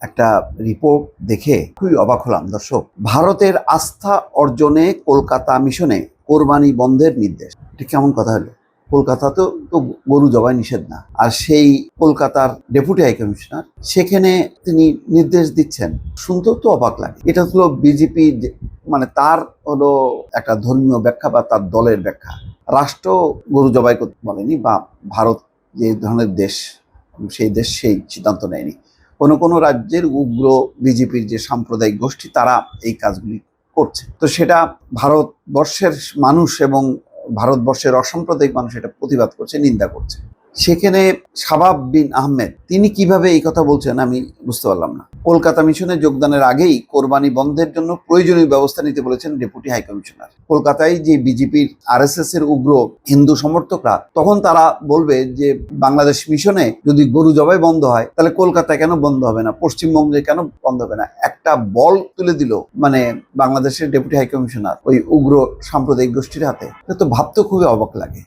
একটা রিপোর্ট দেখে খুবই অবাক হলাম দর্শক। ভারতের আস্থা অর্জনে কলকাতা মিশনে কোরবানি বন্ধের নির্দেশ। এটা কেমন কথা হলো? কলকাতা তো গরু জবাই নিষেধ না, আর সেই কলকাতার ডেপুটি হাই কমিশনার সেখানে তিনি নির্দেশ দিচ্ছেন। শুনতেও তো অবাক লাগে। এটা হলো বিজেপি, মানে তার হলো একটা ধর্মীয় ব্যাখ্যা বা তার দলের ব্যাখ্যা। রাষ্ট্র গরু জবাই করতে বলেনি, বা ভারত যে ধরনের দেশ সেই দেশ সেই সিদ্ধান্ত নেয়নি। কোনো কোনো রাজ্যের উগ্র বিজেপির যে সাম্প্রদায়িক গোষ্ঠী তারা এই কাজগুলি করছে। তো সেটা ভারতবর্ষের মানুষ এবং ভারতবর্ষের অসাম্প্রদায়িক মানুষ এটা প্রতিবাদ করছে, নিন্দা করছে। সেখানে শাবাব বিন আহমেদ তিনি কিভাবে এই কথা বলছেন আমি বুঝতে পারলাম না। কলকাতা মিশনে যোগদানের আগেই কোরবানি বন্ধের জন্য প্রয়োজনীয় ব্যবস্থা নিতে বলেছেন ডেপুটি হাই কমিশনার। কলকাতায় যে বিজেপির আরএসএস এর উগ্র হিন্দু সমর্থকরা, তখন তারা বলবে যে বাংলাদেশ মিশনে যদি গরু জবাই বন্ধ হয় তাহলে কলকাতায় কেন বন্ধ হবে না, পশ্চিমবঙ্গে কেন বন্ধ হবে না। একটা বল তুলে দিল মানে বাংলাদেশের ডেপুটি হাই কমিশনার ওই উগ্র সাম্প্রদায়িক গোষ্ঠীর হাতে। এটা তো ভাবতে খুবই অবাক লাগে।